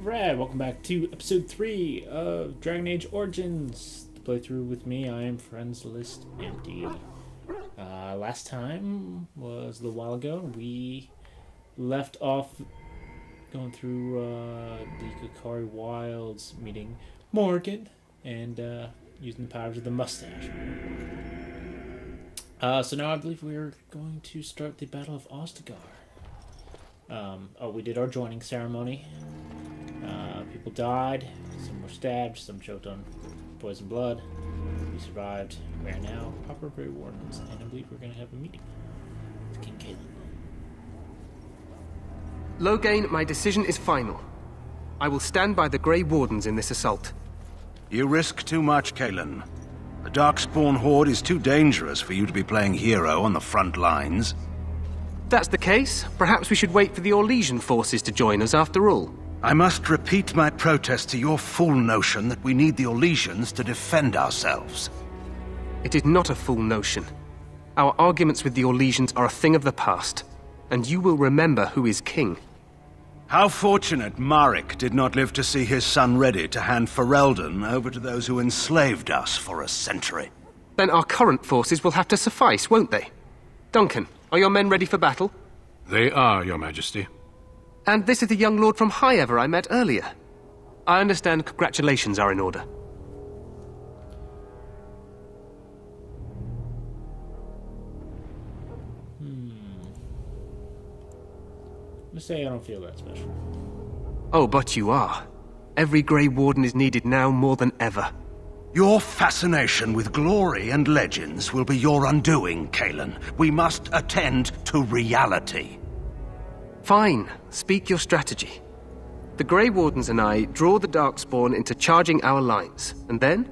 Alright, welcome back to episode 3 of Dragon Age Origins. To play through with me, I am Friends List Empty. Last time was a little while ago. We left off going through the Kakari Wilds, meeting Morgan, and using the powers of the mustache. So now I believe we're going to start the Battle of Ostegar. We did our joining ceremony. People died, some were stabbed, some choked on poison blood. We survived. We are now proper Grey Wardens, and I believe we're going to have a meeting with King Cailan. Loghain, my decision is final. I will stand by the Grey Wardens in this assault. You risk too much, Cailan. The Darkspawn Horde is too dangerous for you to be playing hero on the front lines. If that's the case, perhaps we should wait for the Orlesian forces to join us after all. I must repeat my protest to your fool notion that we need the Orlesians to defend ourselves. It is not a fool notion. Our arguments with the Orlesians are a thing of the past, and you will remember who is king. How fortunate Marek did not live to see his son ready to hand Ferelden over to those who enslaved us for a century. Then our current forces will have to suffice, won't they? Duncan, are your men ready for battle? They are, Your Majesty. And this is the young lord from Highever I met earlier. I understand congratulations are in order. Let's say I don't feel that special. Oh, but you are. Every Grey Warden is needed now more than ever. Your fascination with glory and legends will be your undoing, Cailan. We must attend to reality. Fine. Speak your strategy. The Grey Wardens and I draw the Darkspawn into charging our lines, and then?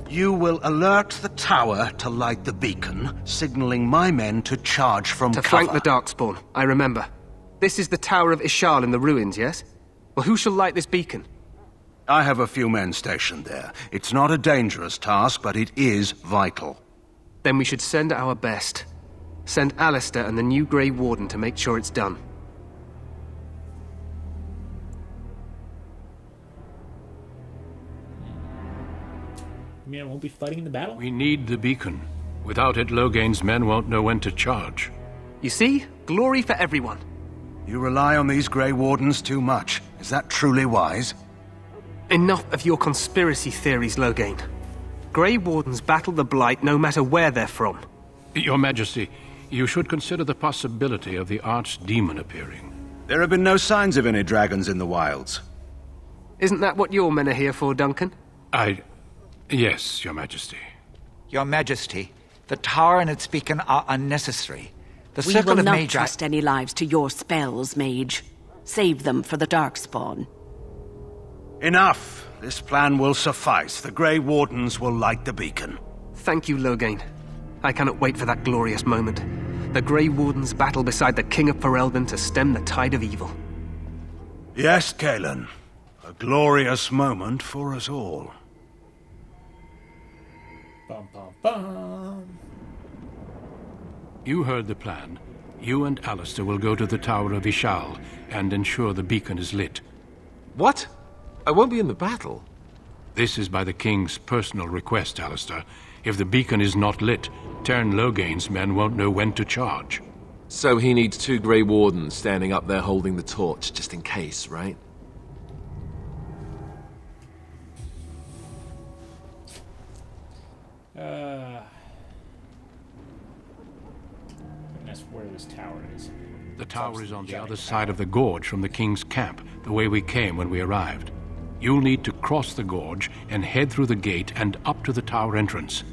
You will alert the tower to light the beacon, signaling my men to charge from cover. To flank the Darkspawn, I remember. This is the Tower of Ishal in the ruins, yes? Well, who shall light this beacon? I have a few men stationed there. It's not a dangerous task, but it is vital. Then we should send our best. Send Alistair and the new Grey Warden to make sure it's done. You mean I won't be fighting in the battle? We need the beacon. Without it, Loghain's men won't know when to charge. You see? Glory for everyone. You rely on these Grey Wardens too much. Is that truly wise? Enough of your conspiracy theories, Loghain. Grey Wardens battle the Blight no matter where they're from. Your Majesty, you should consider the possibility of the Archdemon appearing. There have been no signs of any dragons in the wilds. Isn't that what your men are here for, Duncan? Yes, Your Majesty. Your Majesty, the tower and its beacon are unnecessary. The We circle will of not Magi... trust any lives to your spells, Mage. Save them for the Darkspawn. Enough! This plan will suffice. The Grey Wardens will light the beacon. Thank you, Loghain. I cannot wait for that glorious moment. The Grey Wardens battle beside the King of Ferelden to stem the tide of evil. Yes, Cailan. A glorious moment for us all. Bum, bum, bum. You heard the plan. You and Alistair will go to the Tower of Ishal and ensure the beacon is lit. What? I won't be in the battle. This is by the King's personal request, Alistair. If the beacon is not lit, Tern Loghain's men won't know when to charge. So he needs 2 Grey Wardens standing up there holding the torch, just in case, right? That's where this tower is. The tower is on the other side of the gorge from the King's camp, the way we came when we arrived. You'll need to cross the gorge and head through the gate and up to the tower entrance.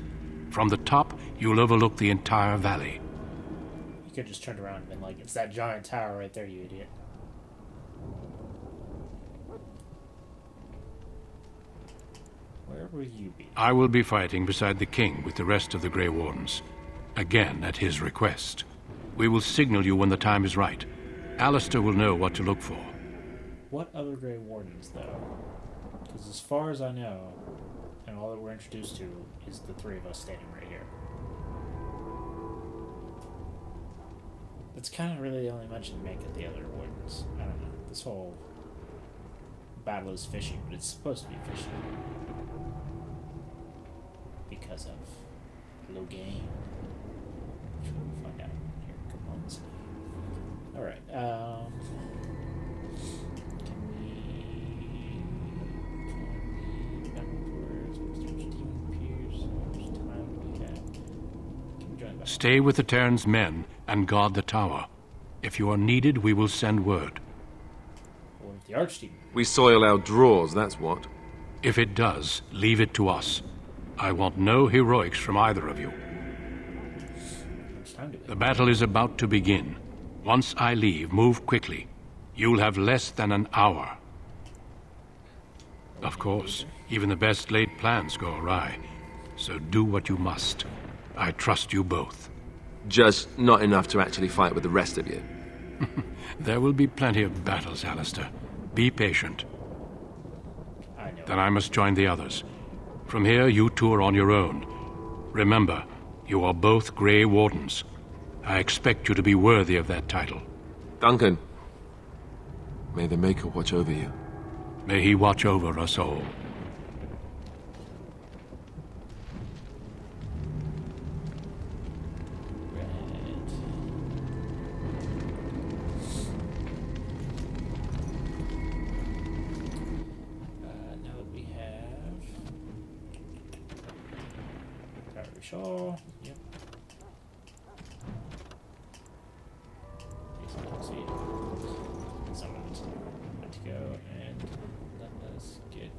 From the top, you'll overlook the entire valley. You could just turn around and been like, it's that giant tower right there, you idiot. Where will you be? I will be fighting beside the King with the rest of the Grey Wardens. Again, at his request. We will signal you when the time is right. Alistair will know what to look for. What other Grey Wardens, though? Because as far as I know, and all that we're introduced to, is the 3 of us standing right here. That's kind of really the only mention to make of the other wardens. I don't know. This whole battle is fishing, but it's supposed to be fishing. Because of low game. Which we'll find out here in a couple moments. Alright, can we Stay with the Terran's men and guard the tower. If you are needed, we will send word. Or the Archdemon. We soil our drawers, that's what. If it does, leave it to us. I want no heroics from either of you. The battle is about to begin. Once I leave, move quickly. You'll have less than an hour. Of course, even the best laid plans go awry. So do what you must. I trust you both. Just not enough to actually fight with the rest of you. There will be plenty of battles, Alistair. Be patient. Then I must join the others. From here, you two are on your own. Remember, you are both Grey Wardens. I expect you to be worthy of that title. Duncan, may the Maker watch over you. May he watch over us all. Shaw. Yep. Someone's good to go, and let us get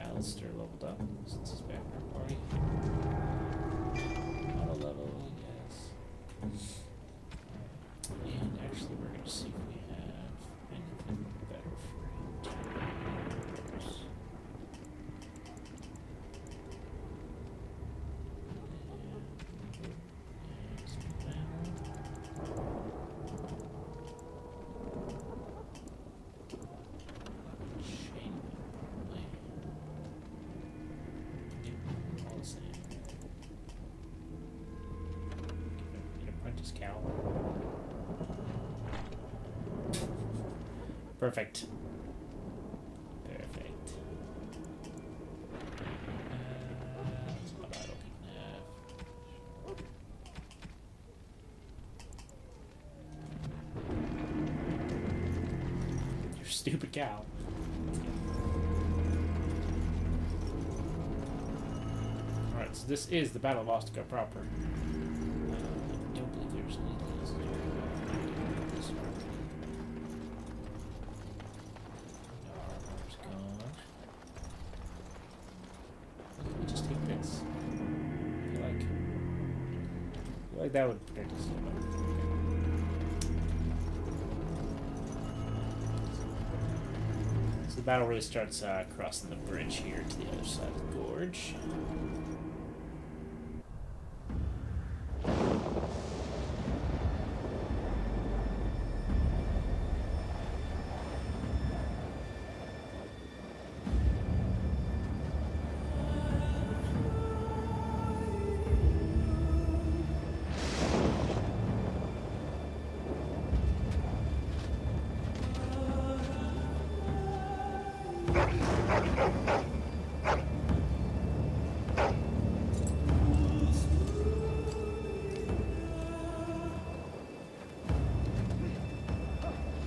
Alistair leveled up since he's back in our party. Auto level, yes. And actually, we're going to see if we have anything better for him. Perfect. Perfect. What I don't even have. Your stupid cow. Alright, so this is the Battle of Ostegar proper. I don't believe there's anything else to do. This one. Like that would protect us. So the battle really starts crossing the bridge here to the other side of the gorge.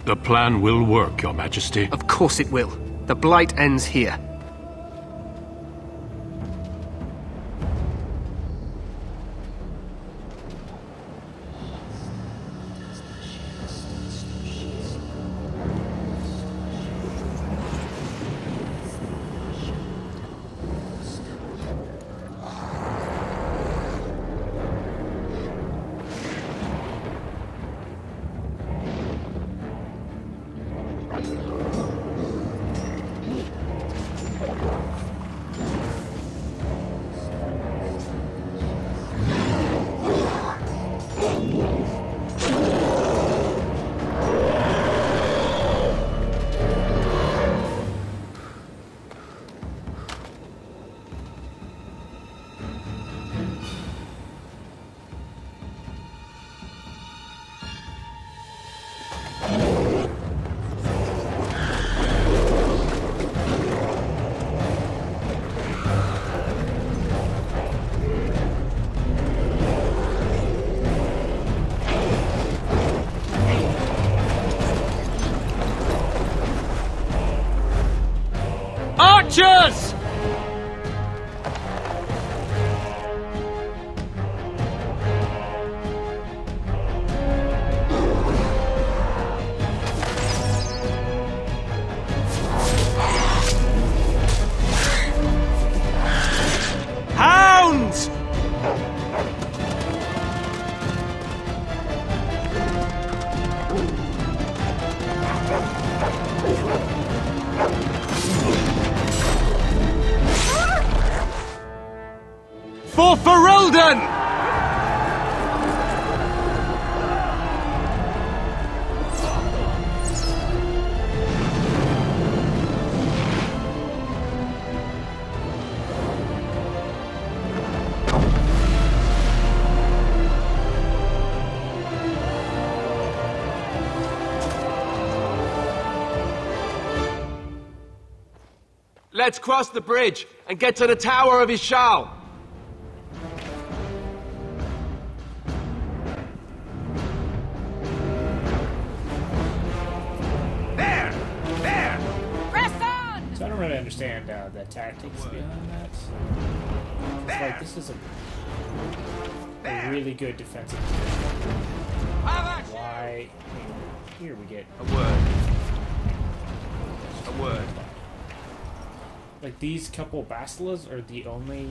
The plan will work, Your Majesty. Of course it will. The Blight ends here. Archers! Hounds! For Ferelden! Let's cross the bridge and get to the Tower of Ishal. So I don't really understand the tactics behind that. It's like this is a really good defensive position. Why? I mean, here we get A word. A word. like these couple basilas are the only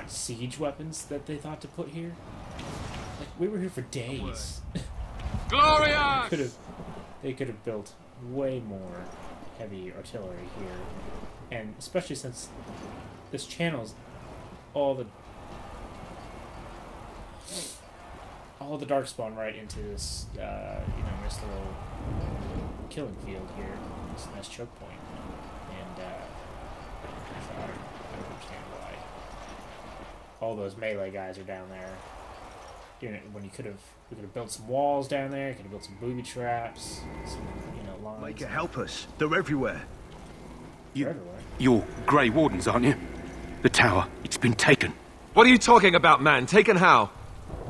siege weapons that they thought to put here. Like we were here for days. Glorious! They could have built way more heavy artillery here, and especially since this channels all the darkspawn right into this this little killing field here, this nice choke point, and so I don't understand why all those melee guys are down there doing it when we could have built some walls down there, could have built some booby traps, some lines. Make it help us. They're everywhere. They're everywhere. You're Grey Wardens, aren't you? The tower, it's been taken. What are you talking about, man? Taken how?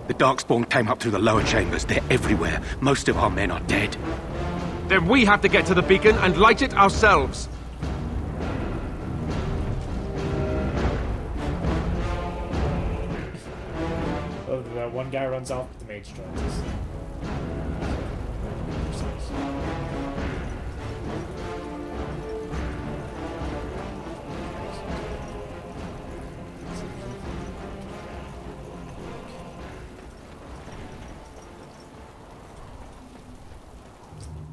The Darkspawn came up through the lower chambers. They're everywhere. Most of our men are dead. Then we have to get to the beacon and light it ourselves. Oh, that one guy runs off, the mage joins us.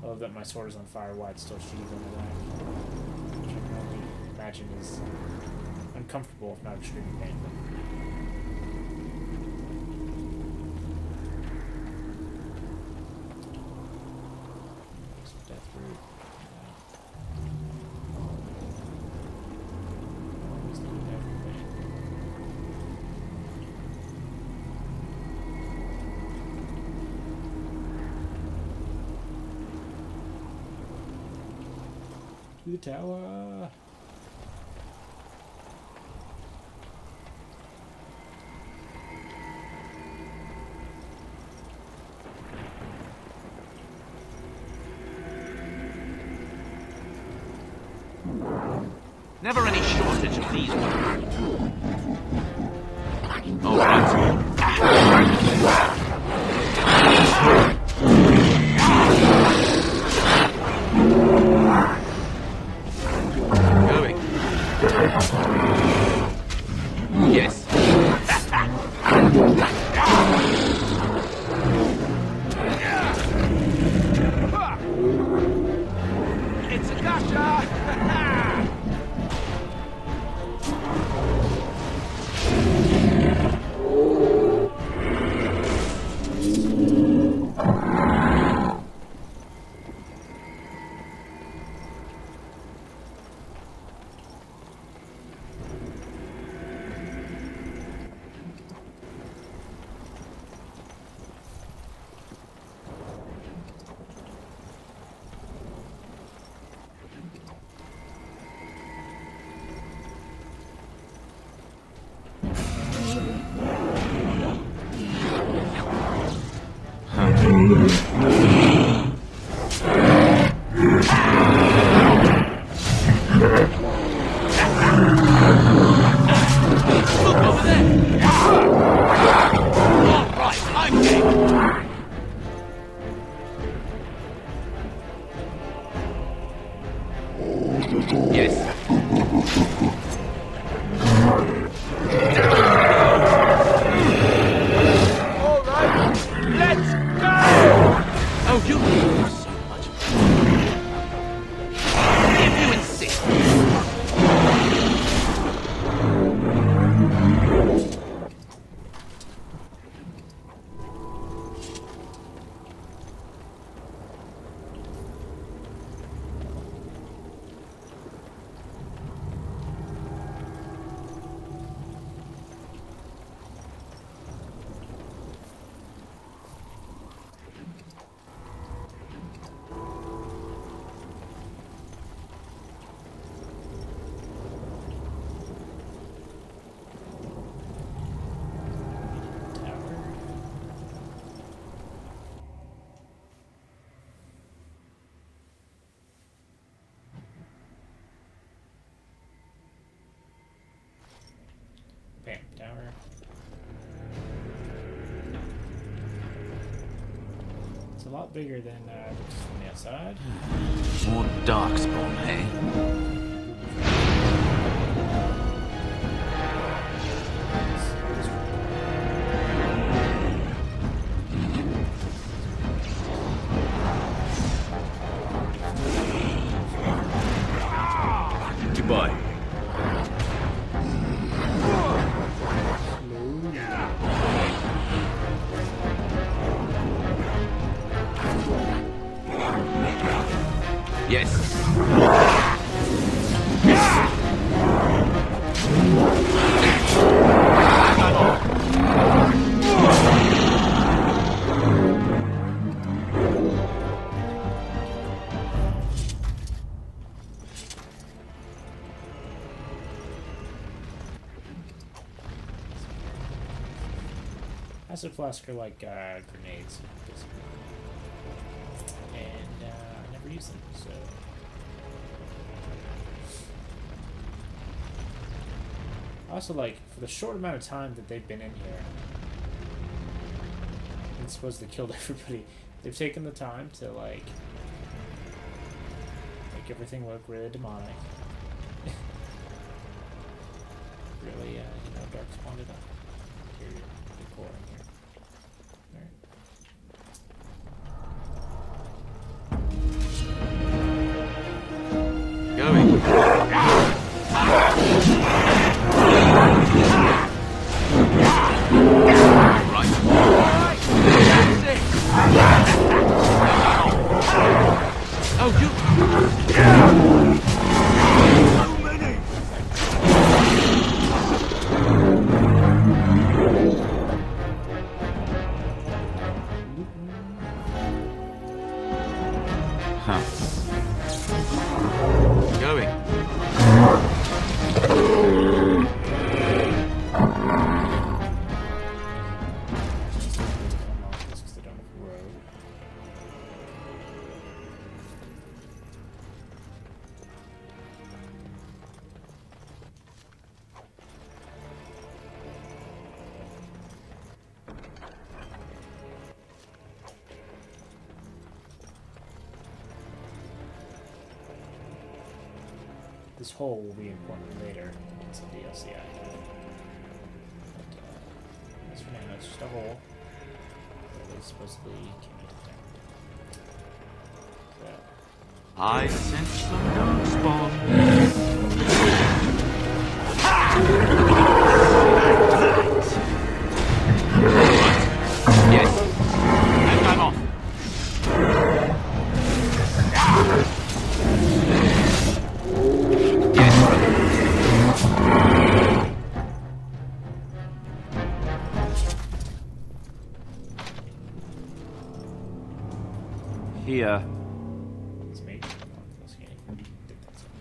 I love that my sword is on fire, why it's still sheathed on the back. Which I can only imagine is uncomfortable, if not extremely painful. Some death root. Always need everything. To the tower. Never any shortage of these ones. All right. Going. Yes. It's a gotcha! Yes. All right, let's go! Oh, you know so much. If you insist. Bam, tower. It's a lot bigger than just from the outside. More darkspawn, hey? Goodbye. Yes. Acid flask are like grenades, basically. And I never use them, so. Also, like, for the short amount of time that they've been in here, and supposed to killed everybody, they've taken the time to, like, make everything look really demonic. Really, you know, dark spawned it up. Interior decor in here. Going. Oh, you. Huh. Going. This hole will be important later in some DLC I have. But, as for now, it's just a hole that is supposedly came into town. So, I sense some darkspawn. Yes. And I'm off. Here. it's made this game. Did that stuff.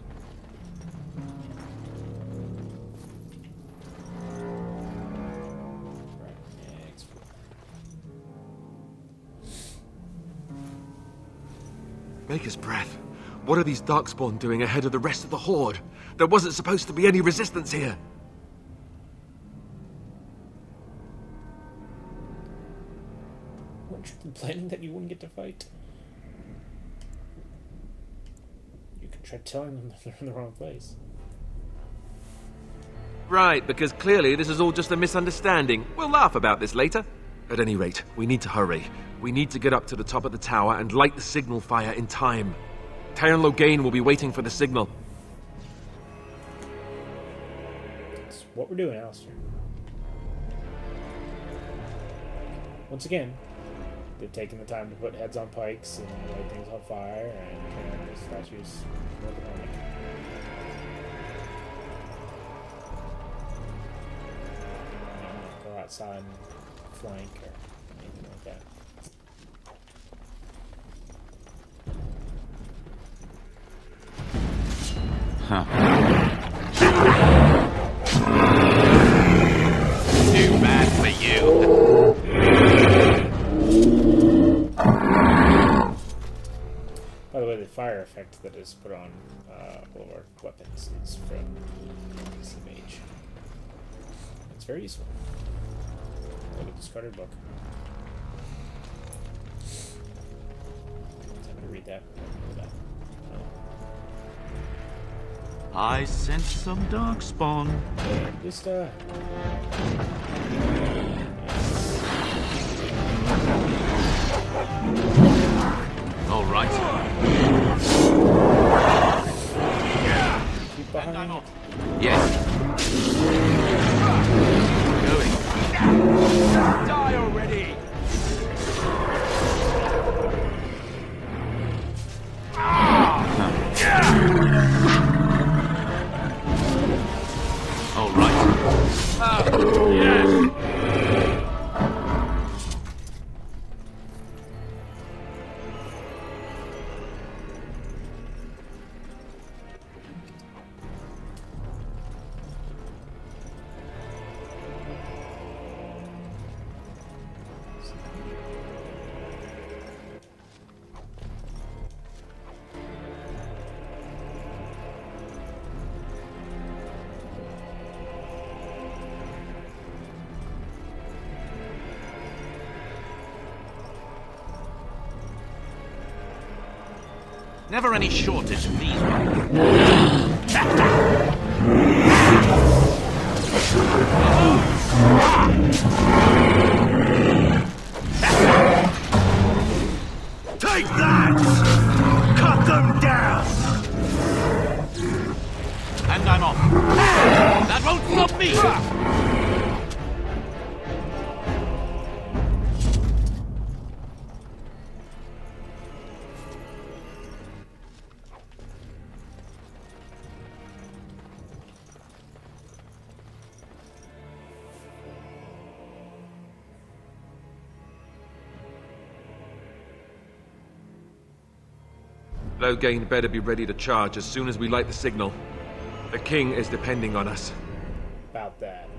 Right, next floor. Maker's breath. What are these darkspawn doing ahead of the rest of the horde? There wasn't supposed to be any resistance here. Weren't you complaining that you wouldn't get to fight? You Try telling them that they're in the wrong place. Right, because clearly this is all just a misunderstanding. We'll laugh about this later. At any rate, we need to hurry. We need to get up to the top of the tower and light the signal fire in time. Tyron Loghain will be waiting for the signal. That's what we're doing, Alistair. Once again, they've taken the time to put heads on pikes and light things on fire, and the statues working on it. Go outside and flank or anything like that. Too bad for you. By the way, the fire effect that is put on all of our weapons is from PC Mage. It's very useful. Look at the discarded book. I'm going to read that. I sense some darkspawn. Just All right. keep behind it. Yes. Going. Die already! All right. Yes! Never any shortage of these ones. Take that! Cut them down! And I'm off. That won't stop me! Loghain better be ready to charge as soon as we light the signal. The king is depending on us. About that.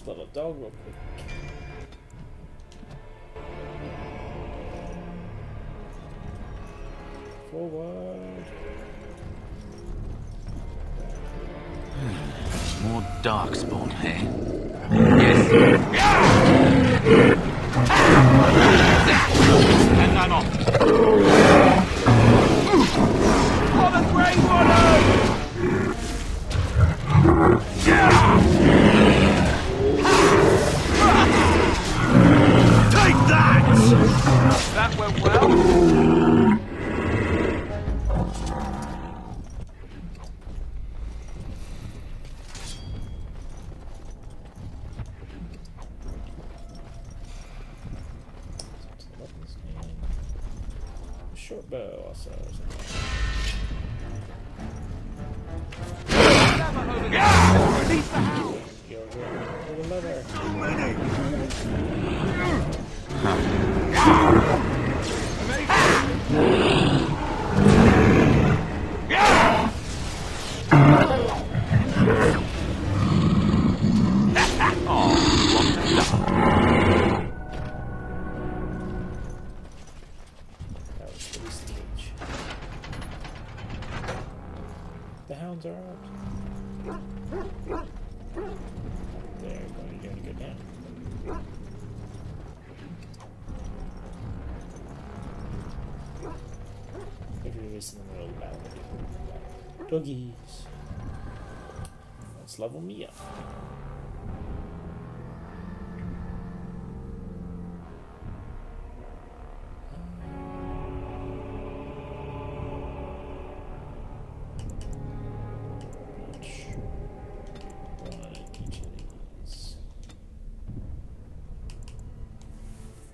Little dog real quick. Forward. More darkspawn, eh? Yes! And I'm off. For the Grey Warden! Take that! That went well. Short bow also. Release the hound! Go here. Pull the lever. That was pretty stage. The hounds are out. They're going to go down. If you're just in the middle of the battle. Doggies. Let's level me up.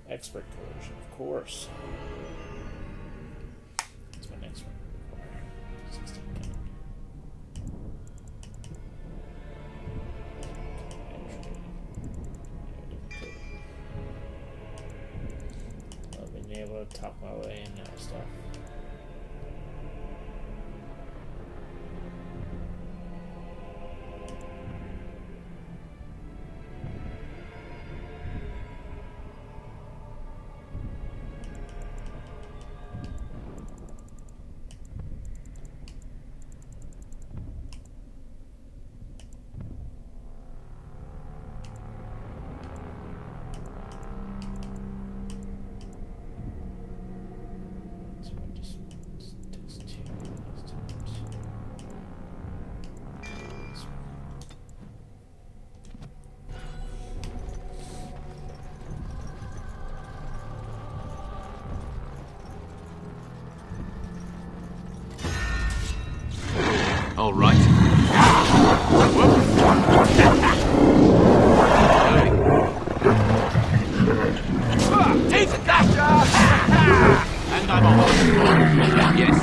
Expert coercion, of course. That's my next one. 16 count. I've been able to talk my way in and out of stuff. All right. Take the gotcha! And I'm off. Yes.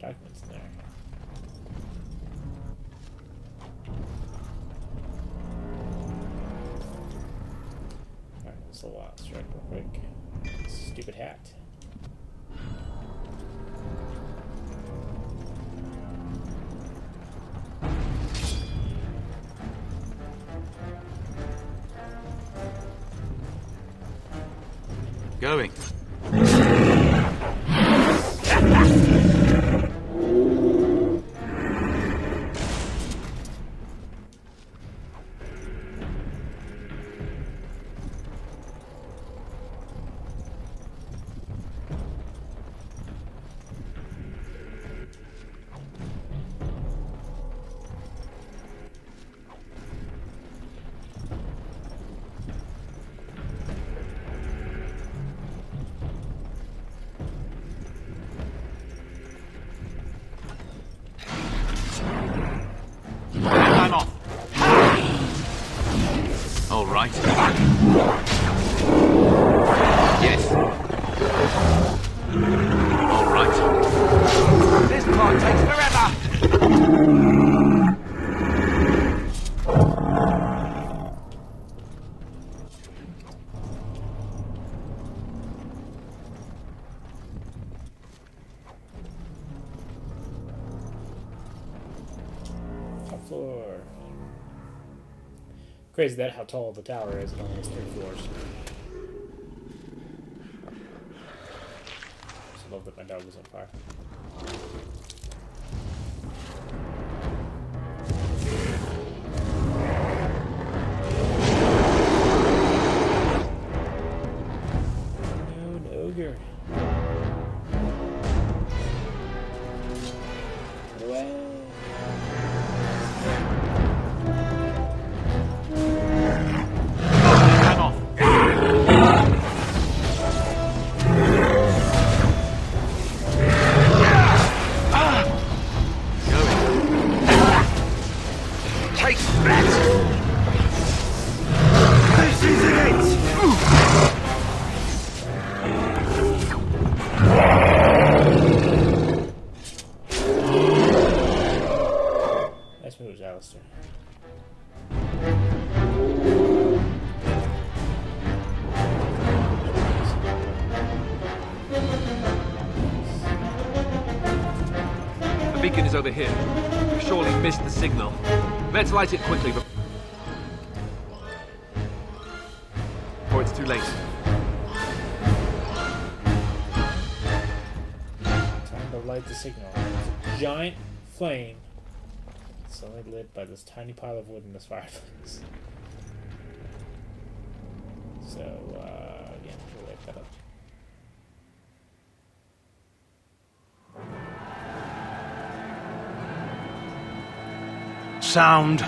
Documents in there. Alright, let's level out strike real quick. Stupid hat. Going. I'm off. All right. Yes. All right. This part takes forever! Top floor. Crazy that how tall the tower is. It only has 3 floors. Just love that my dog was on fire. No, an ogre. Get away. I'm off. Take that! This is it! Nice moves, Alistair. The beacon is over here. We've surely missed the signal. Let's light it quickly before it's too late. light the signal. It's a giant flame. It's only lit by this tiny pile of wood in this fireplace. So, yeah, we'll light that up. Sound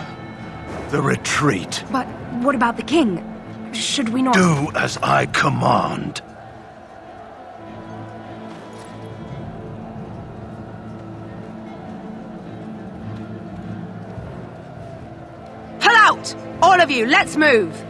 the retreat. But what about the king? Should we not... Do as I command. Pull out! All of you, let's move!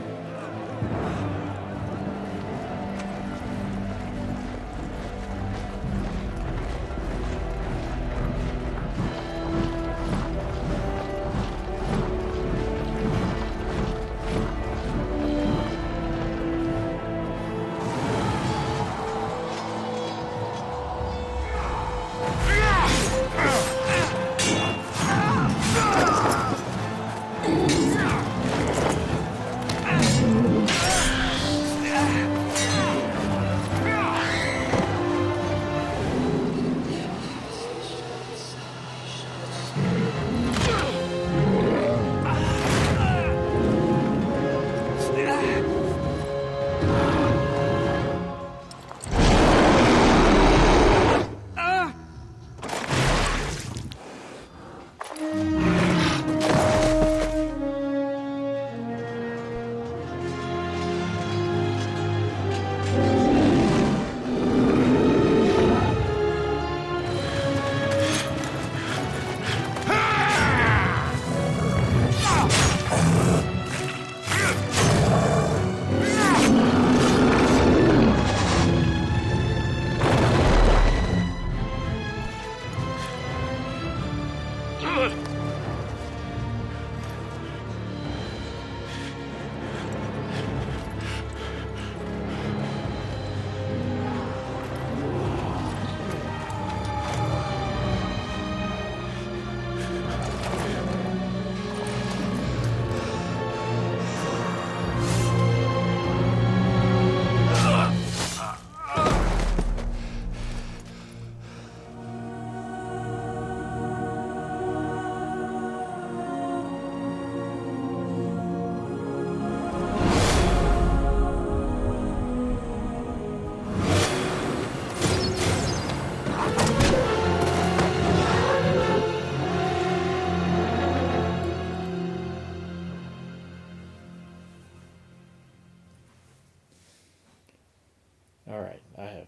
Alright, I have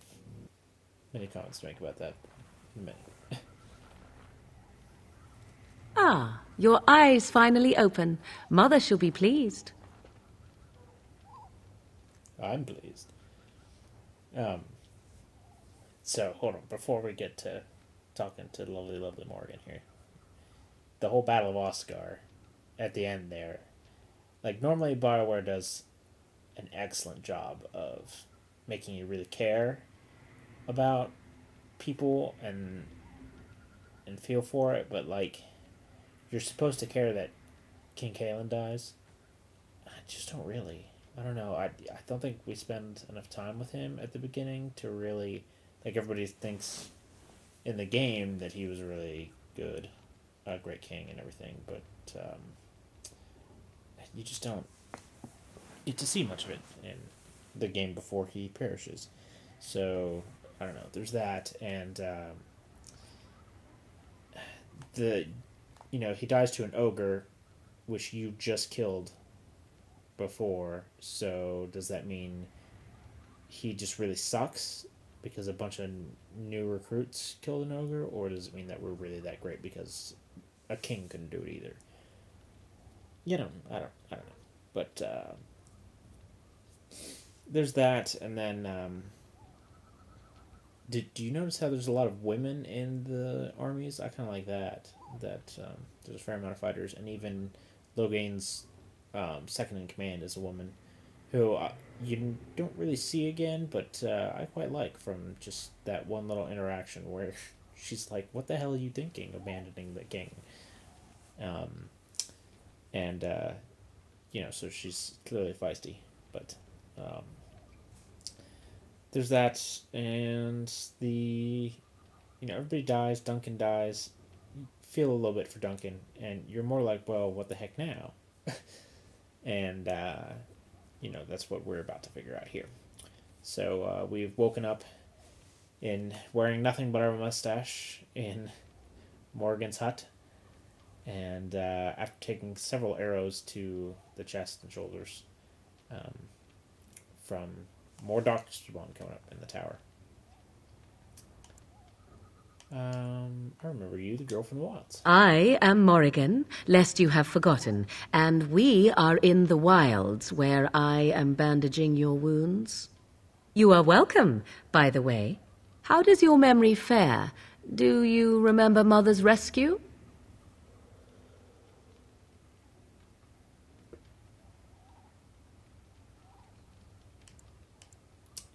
many comments to make about that in a minute. Ah, your eyes finally open. Mother shall be pleased. I'm pleased. So, hold on. Before we get to talking to lovely, lovely Morgan here. The whole Battle of Ostegar, at the end there, like, normally BioWare does an excellent job of making you really care about people and feel for it, but, like, you're supposed to care that King Kalen dies. I just don't really. I don't know. I don't think we spend enough time with him at the beginning to really... Like, everybody thinks in the game that he was really good, a great king and everything, but you just don't get to see much of it in the game before he perishes. So, I don't know. There's that, and he dies to an ogre, which you just killed before, so does that mean he just really sucks because a bunch of new recruits killed an ogre, or does it mean that we're really that great because a king couldn't do it either? I don't know. But there's that, and then do you notice how there's a lot of women in the armies? I kind of like that there's a fair amount of fighters, and even Logain's second in command is a woman who you don't really see again, but I quite like from just that one little interaction where she's like, what the hell are you thinking, abandoning the king? So she's clearly feisty, but there's that, and the everybody dies, Duncan dies, you feel a little bit for Duncan, and you're more like, well, what the heck now? And, that's what we're about to figure out here. So we've woken up in wearing nothing but our mustache in Morgan's hut, and after taking several arrows to the chest and shoulders from more darkspawn coming up in the tower. I remember you, the girl from the wilds. I am Morrigan, lest you have forgotten, and we are in the wilds where I am bandaging your wounds. You are welcome, by the way. How does your memory fare? Do you remember Mother's rescue?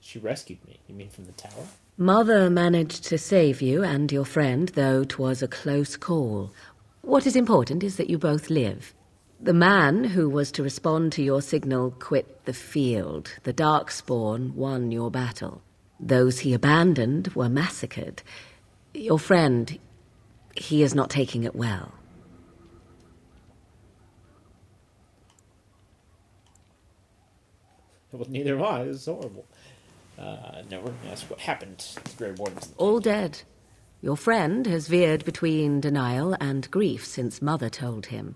She rescued me. You mean from the tower? Mother managed to save you and your friend, though 'twas a close call. What is important is that you both live. The man who was to respond to your signal quit the field. The Darkspawn won your battle. Those he abandoned were massacred. Your friend, he is not taking it well. Well, neither am I. This is horrible. No, we're going to ask what happened to the Grey Wardens. All dead. Your friend has veered between denial and grief since Mother told him.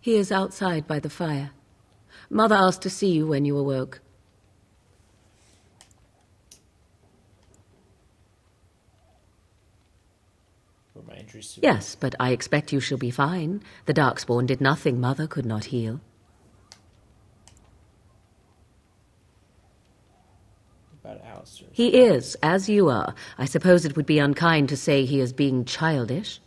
He is outside by the fire. Mother asked to see you when you awoke. Were my injuries severe? Yes, but I expect you shall be fine. The Darkspawn did nothing Mother could not heal. About Alistair. He is, as you are. I suppose it would be unkind to say he is being childish.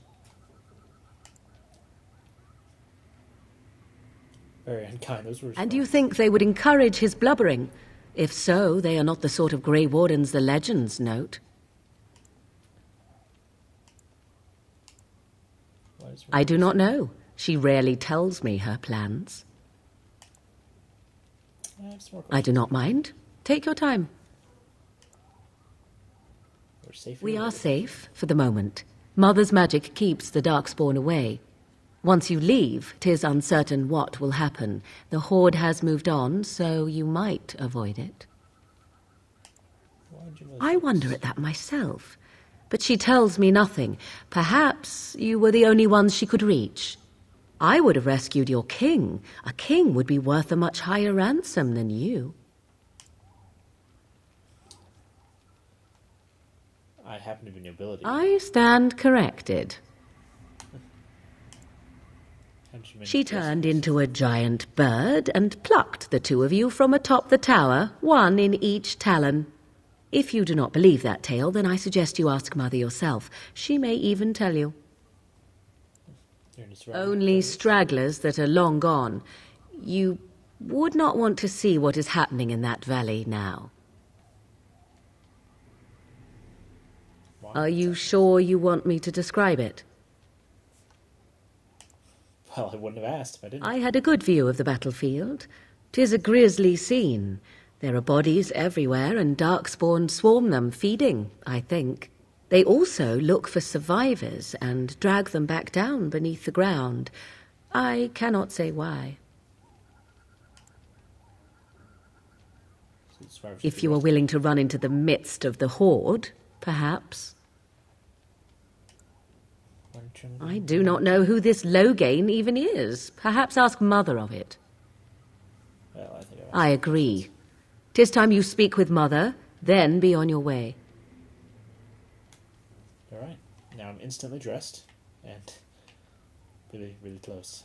Very unkind. Those were. And you think they would encourage his blubbering? If so, they are not the sort of Grey Wardens the legends note. I do not know. She rarely tells me her plans. I do not mind. Take your time. We are safe for the moment. Mother's magic keeps the Darkspawn away. Once you leave, 'tis uncertain what will happen. The Horde has moved on, so you might avoid it. I wonder at that myself. But she tells me nothing. Perhaps you were the only ones she could reach. I would have rescued your king. A king would be worth a much higher ransom than you. I happen to be nobility. I stand corrected. She turned into a giant bird and plucked the two of you from atop the tower, one in each talon. If you do not believe that tale, then I suggest you ask Mother yourself. She may even tell you. Only stragglers that are long gone. You would not want to see what is happening in that valley now. Are you sure you want me to describe it? Well, I wouldn't have asked if I didn't. I had a good view of the battlefield. 'Tis a grisly scene. There are bodies everywhere, and Darkspawn swarm them, feeding, I think. They also look for survivors and drag them back down beneath the ground. I cannot say why. If you are willing to run into the midst of the Horde, perhaps. I do not know who this Loghain even is. Perhaps ask Mother of it. Well, I agree. 'Tis time you speak with Mother, then be on your way. All right. Now I'm instantly dressed and really, really close.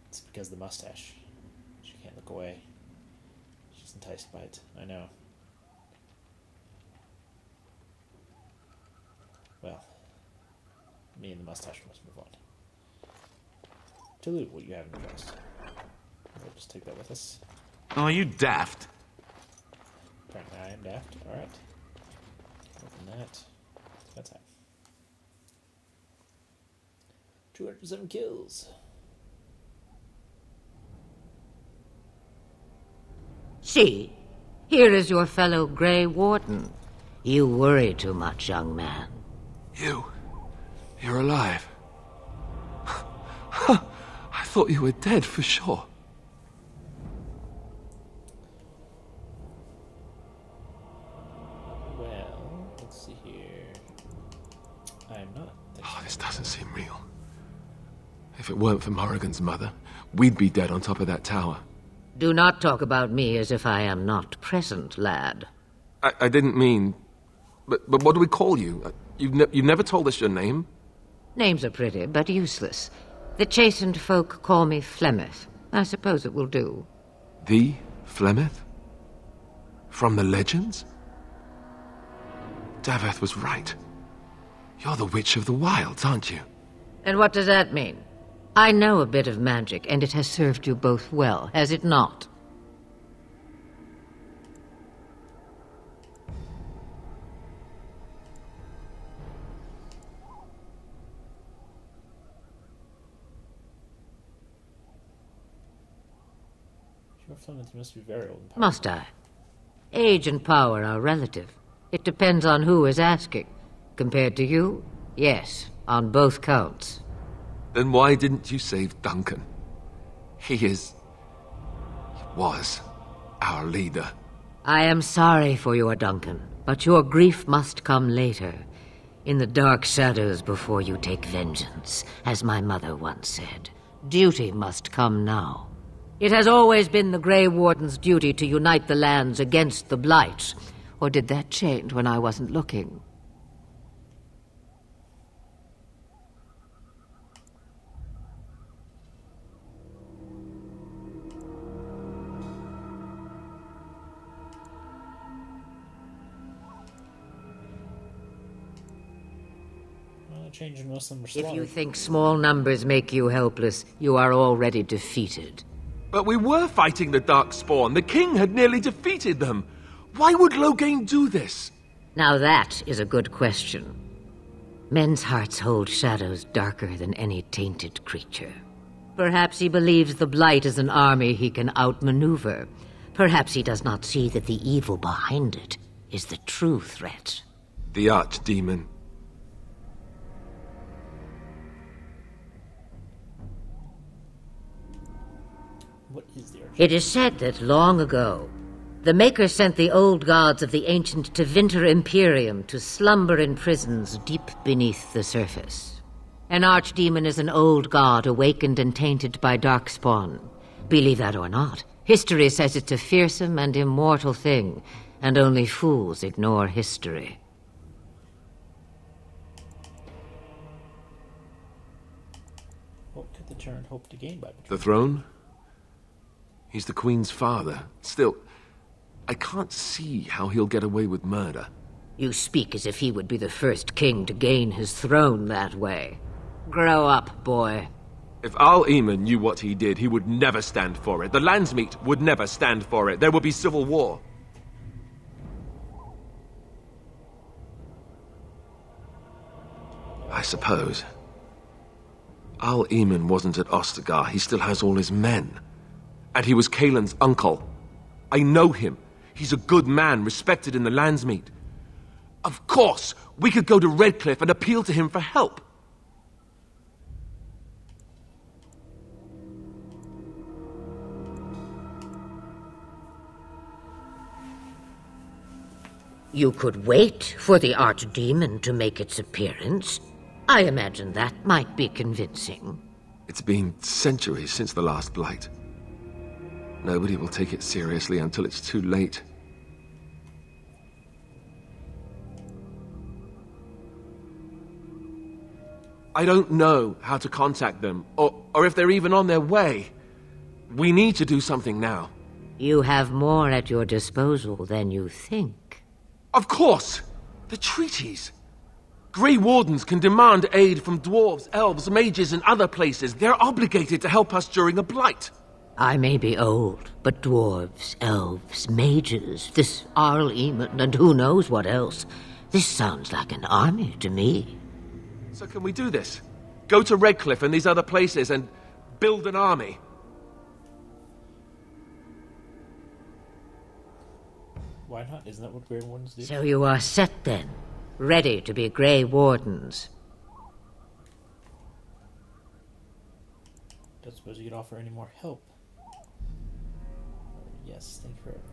It's because of the mustache. She can't look away. She's enticed by it. I know. Well, me and the mustache must move on. To loot what you haven't addressed. We'll just take that with us. Are you daft? Apparently I am daft. Alright. Open that. That's that. 207 kills. See, here is your fellow Grey Warden. You worry too much, young man. You're alive. I thought you were dead for sure. Well, let's see here. I'm not. Oh, this doesn't seem real. If it weren't for Morrigan's mother, we'd be dead on top of that tower. Do not talk about me as if I am not present, lad. I didn't mean... But what do we call you? You've never told us your name? Names are pretty, but useless. The chastened folk call me Flemeth. I suppose it will do. The Flemeth? From the legends? Daveth was right. You're the Witch of the Wilds, aren't you? And what does that mean? I know a bit of magic, and it has served you both well, has it not? Must be very old. Must I? Age and power are relative. It depends on who is asking. Compared to you, yes, on both counts. Then why didn't you save Duncan? He was our leader. I am sorry for your Duncan, but your grief must come later. In the dark shadows before you take vengeance, as my mother once said. Duty must come now. It has always been the Grey Warden's duty to unite the lands against the Blight. Or did that change when I wasn't looking? Changing most of them are If slaughtered. you think small numbers make you helpless, you are already defeated. But we were fighting the Darkspawn. The king had nearly defeated them. Why would Loghain do this? Now that is a good question. Men's hearts hold shadows darker than any tainted creature. Perhaps he believes the Blight is an army he can outmaneuver. Perhaps he does not see that the evil behind it is the true threat. The Archdemon. What is the Archdemon? It is said that long ago, the Maker sent the old gods of the ancient Tevinter Imperium to slumber in prisons deep beneath the surface. An archdemon is an old god awakened and tainted by Darkspawn. Believe that or not, history says it's a fearsome and immortal thing, and only fools ignore history. What could the Terran hope to gain by betraying? The throne? He's the Queen's father. Still, I can't see how he'll get away with murder. You speak as if he would be the first king to gain his throne that way. Grow up, boy. If Al-Eamon knew what he did, he would never stand for it. The Landsmeet would never stand for it. There would be civil war. I suppose. Al-Eamon wasn't at Ostegar. He still has all his men. And he was Kaelin's uncle. I know him. He's a good man, respected in the Landsmeet. Of course, we could go to Redcliffe and appeal to him for help. You could wait for the Archdemon to make its appearance. I imagine that might be convincing. It's been centuries since the last Blight. Nobody will take it seriously until it's too late. I don't know how to contact them, or if they're even on their way. We need to do something now. You have more at your disposal than you think. Of course! The treaties! Grey Wardens can demand aid from dwarves, elves, mages, and other places. They're obligated to help us during a Blight. I may be old, but dwarves, elves, mages, this Al-Eamon, and who knows what else. This sounds like an army to me. So can we do this? Go to Redcliffe and these other places and build an army? Why not? Isn't that what Grey Wardens do? So you are set then, ready to be Grey Wardens. Don't suppose you could offer any more help. Yes, thank you for everything.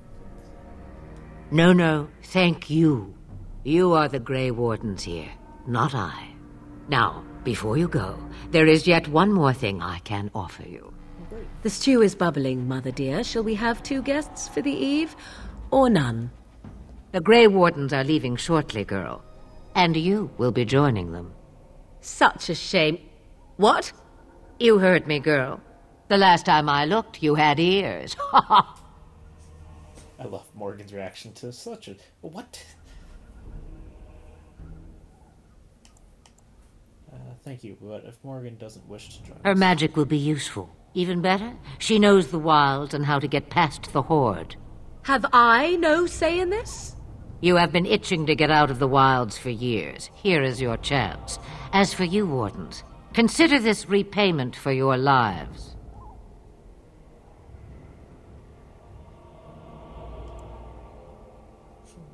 No, thank you. You are the Grey Wardens here, not I. Now, before you go, there is yet one more thing I can offer you. The stew is bubbling, Mother dear. Shall we have 2 guests for the eve, or none? The Grey Wardens are leaving shortly, girl. And you will be joining them. Such a shame. What? You heard me, girl. The last time I looked, you had ears. I love Morgan's reaction to such a... What? Thank you, but if Morgan doesn't wish to join Her us... magic will be useful. Even better, she knows the wilds and how to get past the Horde. Have I no say in this? You have been itching to get out of the wilds for years. Here is your chance. As for you, Wardens, consider this repayment for your lives.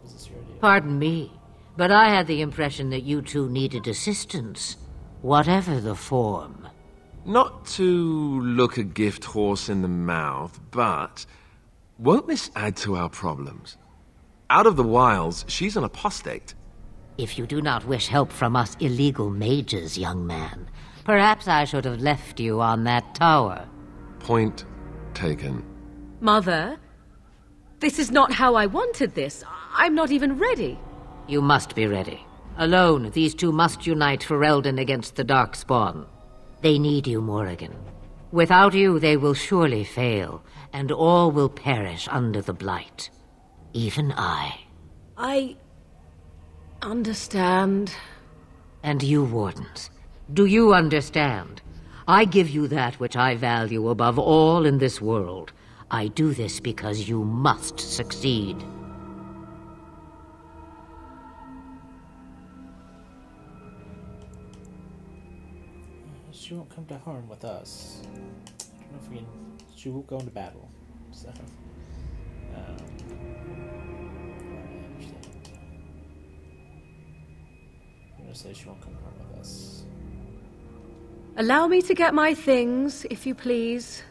Was this your idea? Pardon me, but I had the impression that you two needed assistance, whatever the form. Not to look a gift horse in the mouth, but won't this add to our problems? Out of the wilds, she's an apostate. If you do not wish help from us illegal mages, young man, perhaps I should have left you on that tower. Point taken. Mother, this is not how I wanted this. I'm not even ready. You must be ready. Alone, these two must unite for Eldon against the Darkspawn. They need you, Morrigan. Without you, they will surely fail, and all will perish under the Blight. Even I. I understand. And you, Wardens, do you understand? I give you that which I value above all in this world. I do this because you must succeed. She won't come to harm with us. I don't know if we can... She will go into battle, so... I understand. I'm gonna say she won't come to harm with us. Allow me to get my things, if you please.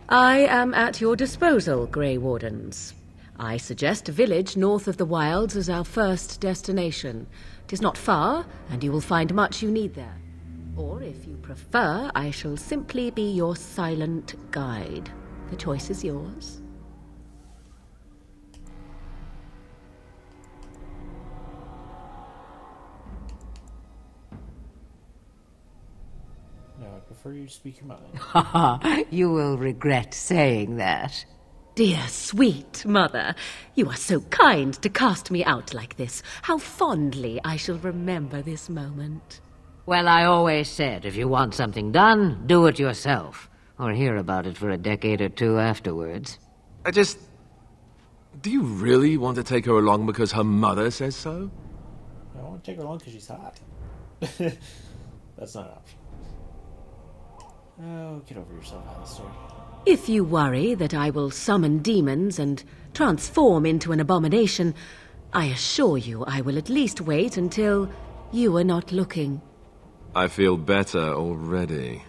I am at your disposal, Grey Wardens. I suggest a village north of the wilds as our first destination. 'Tis not far, and you will find much you need there. Or, if you prefer, I shall simply be your silent guide. The choice is yours. No, I prefer you to speak your mind. Ha! You will regret saying that. Dear, sweet mother, you are so kind to cast me out like this. How fondly I shall remember this moment. Well, I always said, if you want something done, do it yourself. Or hear about it for a decade or two afterwards. Do you really want to take her along because her mother says so? I want to take her along because she's hot. That's not an option. Oh, get over yourself, Alistair. If you worry that I will summon demons and transform into an abomination, I assure you I will at least wait until you are not looking. I feel better already.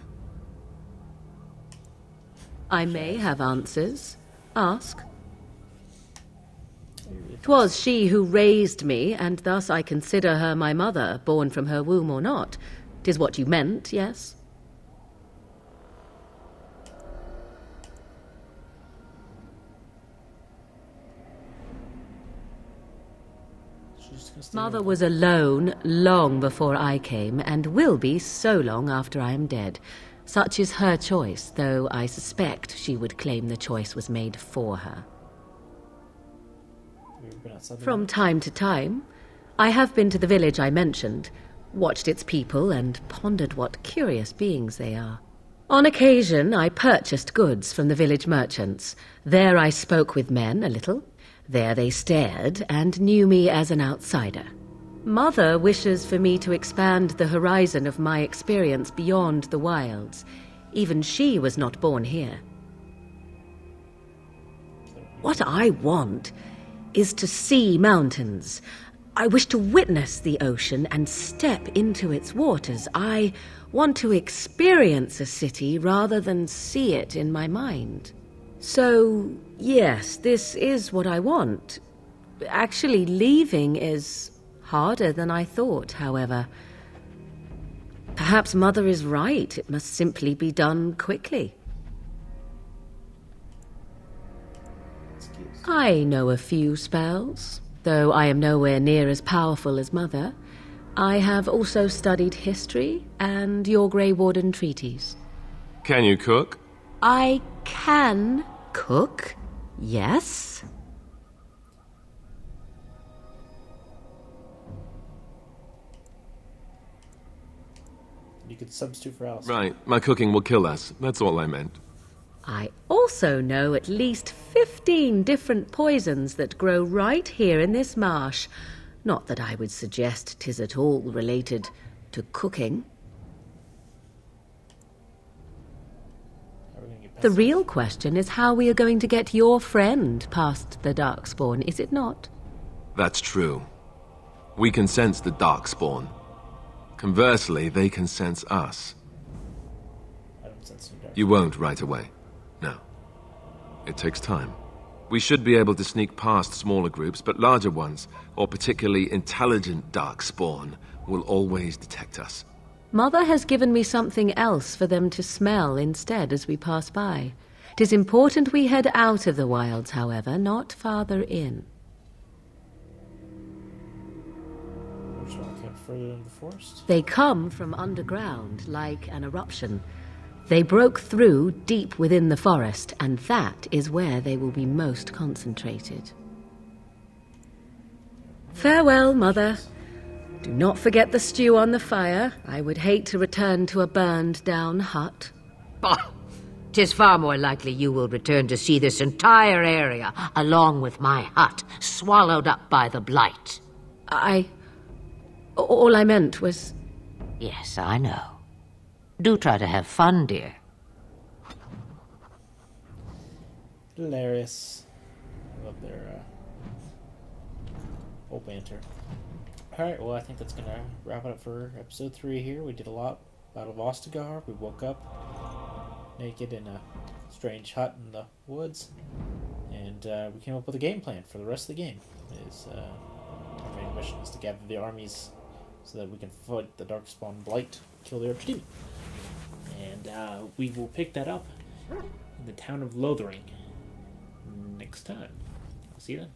I may have answers. Ask. 'Twas she who raised me, and thus I consider her my mother, born from her womb or not. 'Tis what you meant, yes? Mother was alone long before I came, and will be so long after I am dead. Such is her choice, though I suspect she would claim the choice was made for her. From time to time, I have been to the village I mentioned, watched its people, and pondered what curious beings they are. On occasion, I purchased goods from the village merchants. There I spoke with men a little. There they stared and knew me as an outsider. Mother wishes for me to expand the horizon of my experience beyond the wilds. Even she was not born here. What I want is to see mountains. I wish to witness the ocean and step into its waters. I want to experience a city rather than see it in my mind. So, yes, this is what I want. Actually, leaving is harder than I thought, however. Perhaps Mother is right. It must simply be done quickly. I know a few spells, though I am nowhere near as powerful as Mother. I have also studied history and your Grey Warden treaties. Can you cook? I can cook, yes. You could substitute for Alice. Right, my cooking will kill us. That's all I meant. I also know at least 15 different poisons that grow right here in this marsh. Not that I would suggest 'tis at all related to cooking. The real question is how we are going to get your friend past the Darkspawn, is it not? That's true. We can sense the Darkspawn. Conversely, they can sense us. I don't sense any You won't right away. No. It takes time. We should be able to sneak past smaller groups, but larger ones, or particularly intelligent Darkspawn, will always detect us. Mother has given me something else for them to smell instead as we pass by. 'Tis important we head out of the wilds, however, not farther in. Which one came further in the forest? They come from underground, like an eruption. They broke through deep within the forest, and that is where they will be most concentrated. Farewell, Mother. Do not forget the stew on the fire. I would hate to return to a burned-down hut. Bah! 'Tis far more likely you will return to see this entire area, along with my hut, swallowed up by the blight. All I meant was... Yes, I know. Do try to have fun, dear. Hilarious. I love their whole banter. Alright, well, I think that's going to wrap it up for episode 3 here. We did a lot. Battle of Ostegar. We woke up naked in a strange hut in the woods. And we came up with a game plan for the rest of the game. Our main mission is to gather the armies so that we can fight the Darkspawn Blight, kill the Archdemon. And we will pick that up in the town of Lothering next time. I'll see you then.